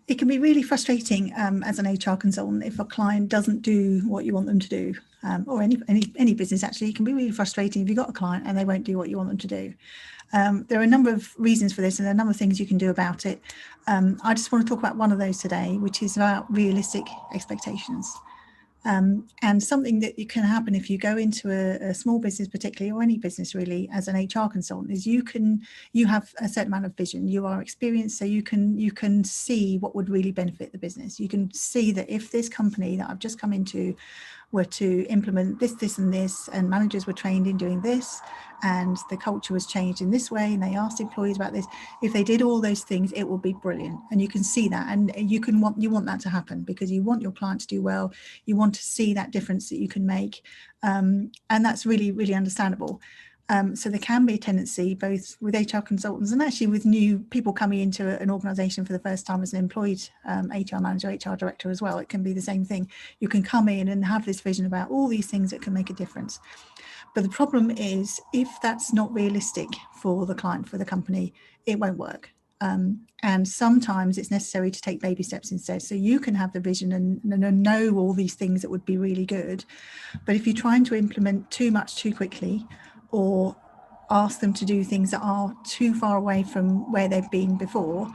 It can be really frustrating as an HR consultant if a client doesn't do what you want them to do, or any business actually. It can be really frustrating if you've got a client and they won't do what you want them to do. There are a number of reasons for this, and there are a number of things you can do about it. I just want to talk about one of those today, which is about realistic expectations. And something that can happen if you go into a small business, particularly, or any business really, as an HR consultant, is you have a certain amount of vision. You are experienced, so you can see what would really benefit the business. You can see that if this company that I've just come into were to implement this, and this, and managers were trained in doing this, and the culture was changed in this way, and they asked employees about this, if they did all those things, it will be brilliant. And you can see that, and you want that to happen, because you want your client to do well. You want to see that difference that you can make, and that's really, really understandable. So there can be a tendency, both with HR consultants and actually with new people coming into an organisation for the first time as an employed HR manager, HR director as well. It can be the same thing. You can come in and have this vision about all these things that can make a difference. But the problem is, if that's not realistic for the client, for the company, it won't work. And sometimes it's necessary to take baby steps instead. So you can have the vision and know all these things that would be really good. But if you're trying to implement too much too quickly, or ask them to do things that are too far away from where they've been before,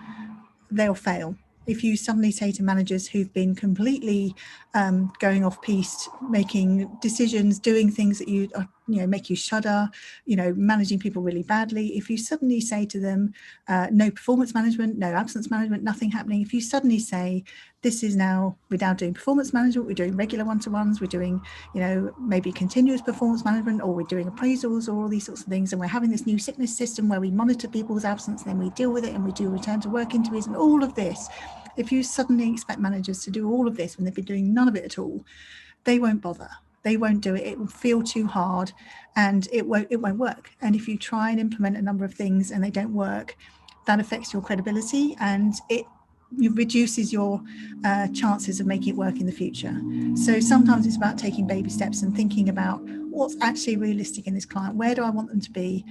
they'll fail. If you suddenly say to managers who've been completely going off piste, making decisions, doing things that make you shudder, managing people really badly, if you suddenly say to them, no performance management, no absence management, nothing happening, if you suddenly say, this is now, we're now doing performance management, we're doing regular one-to-ones, we're doing, maybe continuous performance management, or we're doing appraisals, or all these sorts of things, and we're having this new sickness system where we monitor people's absence, and then we deal with it, and we do return to work interviews, and all of this. If you suddenly expect managers to do all of this when they've been doing none of it at all, they won't bother. They won't do it. It will feel too hard, and it won't work. And if you try and implement a number of things and they don't work, that affects your credibility, and it reduces your chances of making it work in the future. So sometimes it's about taking baby steps and thinking about what's actually realistic in this client. Where do I want them to be?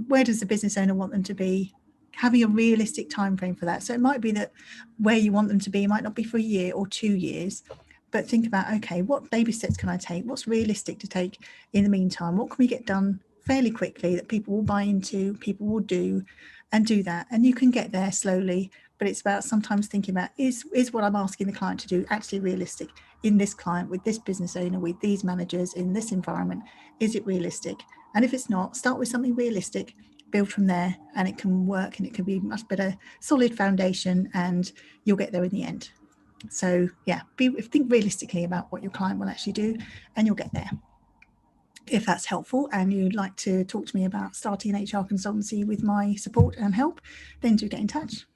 Where does the business owner want them to be? Having a realistic time frame for that. So it might be that where you want them to be might not be for a year or 2 years, but think about, okay, what baby steps can I take? What's realistic to take in the meantime? What can we get done fairly quickly that people will buy into, people will do, and do that? And you can get there slowly, but it's about sometimes thinking about, is what I'm asking the client to do actually realistic in this client, with this business owner, with these managers, in this environment? Is it realistic? And if it's not, start with something realistic, build from there, and it can work, and it can be much better, solid foundation, and you'll get there in the end. So yeah, think realistically about what your client will actually do, and you'll get there. If that's helpful and you'd like to talk to me about starting an HR consultancy with my support and help, then do get in touch.